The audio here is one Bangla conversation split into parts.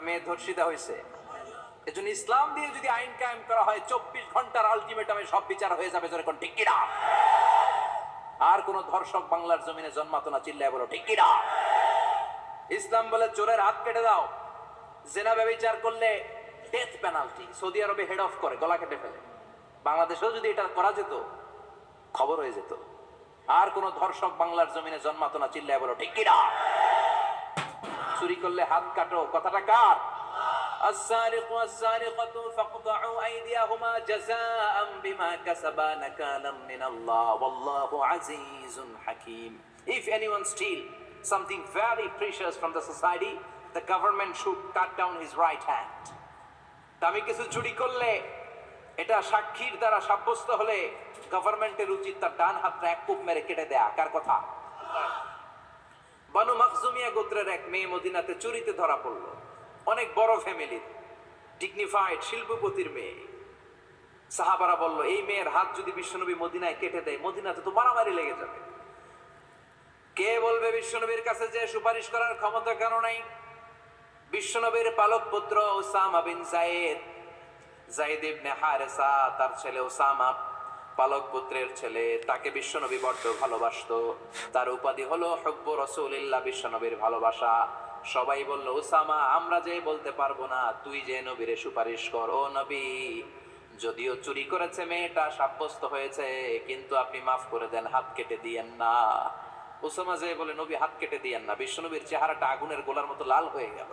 মেয়ে ধর্ষিতা হয়েছে, এজন্য ইসলাম দিয়ে যদি আইন কায়েম করা হয় 24 ঘন্টার আলটিমেটামে সব বিচার হয়ে যাবে। জোরে কোন ঠিক কি না? আর কোন ধর্ষক বাংলার জমিনে জন্মাতো না, চিল্লায় বলো ঠিক কি না? ইসলাম বলে চোরের হাত কেটে দাও, জেনা ব্যভিচার করলে ডেথ পেনাল্টি। সৌদি আরবে হেড অফ করে, গলা কেটে ফেলে। বাংলাদেশেও যদি এটা করা যেত, খবর হয়ে যেত। আর কোন ধর্ষক বাংলার জমিনে জন্মাতো না, চিল্লায় বলো ঠিক কি না? চুরি করলে হাত কাটো, কথাটা কার? السارق والسارقة فاقطعوا أيديهما جزاء بما كسبا نكالا من الله والله عزيز حكيم. If anyone steal something very precious from the society, the government should cut down his right hand. আমি কিছু চুরি করলে এটা সাক্ষীর দ্বারা সাব্যস্ত হলে গভর্নমেন্টের উচিত তার ডান হাতটা এক কোপ মেরে কেটে দেয়া। কার কথা? বানু মাখজুমিয়া গোত্রের এক মেয়ে মদিনাতে চুরিতে ধরা পড়লো। অনেক বড় ফ্যামিলির, ডিগনিফাইড শিল্পপতির মেয়ে। সাহাবারা বলল, এই মেয়ের হাত যদি বিশ্বনবী মদিনায় কেটে দেয়, মদিনাতে তো মারামারি লেগে যাবে। কে বলবে বিশ্বনবীর কাছে যে সুপারিশ করার ক্ষমতা কেন নাই? বিশ্বনবীর পালক পুত্র উসামা বিন যায়েদ, যায়েদ ইবনে হারেসা, তার ছেলে উসামা, পালক পুত্রের ছেলে, তাকে বিশ্বনবী বড্ড ভালোবাসতো। তার উপাধি হলো হুব্বু রাসূলিল্লাহ, বিশ্বনবীর ভালোবাসা। সবাই বলল, উসামা, আমরা যে বলতে পারবো না, তুই যে নবীরে সুপারিশ কর। ও নবী, যদিও চুরি করেছে মেয়েটা, সাব্যস্ত হয়েছে, কিন্তু আপনি মাফ করে দেন, হাত কেটে দিয়েন না। উসামা যে বলে, নবী হাত কেটে দিয়েন না। বিশ্বনবীর চেহারাটা আগুনের গোলার মতো লাল হয়ে গেল।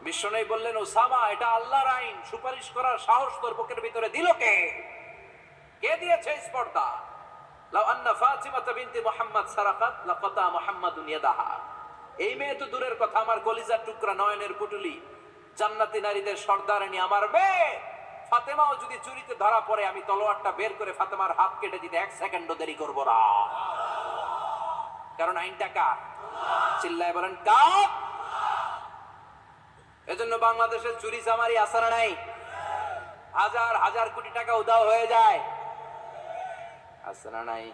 বিশ্বনবী বললেন, উসামা, এটা আল্লাহর আইন, সুপারিশ করার সাহস তোর বুকের ভিতরে দিল কে? কে দিয়েছে স্পর্ধা? লাউ আন্না ফাতিমাতা বিনতি মুহাম্মদ সারাকাত লাকাতা মুহাম্মাদুন ইয়াদাহা। এই মেয়ে তো দূরের কথা, আমার কলিজার টুকরা, নয়নের পুটুলি, জান্নাতি নারীদের সর্দারানী আমার মেয়ে ফাতেমাও যদি চুরিতে ধরা পড়ে, আমি তলোয়ারটা বের করে ফাতেমার হাত কেটে দিতে 1 সেকেন্ডও দেরি করব না। কারণ আইনটা কার? চিল্লায় বলেন কার? এজন্য বাংলাদেশে চুরি চামারি আসার নাই, হাজার হাজার কোটি টাকা উধাও হয়ে যায়, আসনা নাই।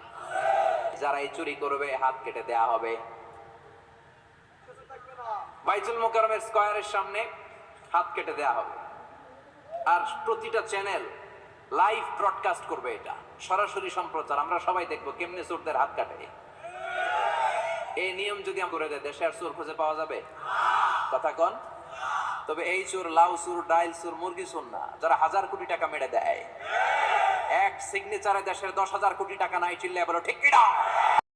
যারা এই চুরি করবে, হাত কেটে দেয়া হবে। বাইতুল মুকাররমের স্কয়ারের সামনে হাত কেটে দেয়া হবে। আর প্রতিটা চ্যানেল লাইভ ব্রডকাস্ট করবে, এটা সরাসরি সম্প্রচার। আমরা সবাই দেখবো কেমনে চোরদের হাত কাটে। এই নিয়ম যদি আমরা করে দেয়, দেশে আর চোর খুঁজে পাওয়া যাবে? কথা কন। তবে এই চোর লাউ চোর, ডাইল চোর, মুরগি চোর না, যারা হাজার কোটি টাকা মেরে দেয়। এক সিগনেচারে দেশের 10,000 কোটি টাকা নাই, চিল্লায় বলো ঠিক কি না?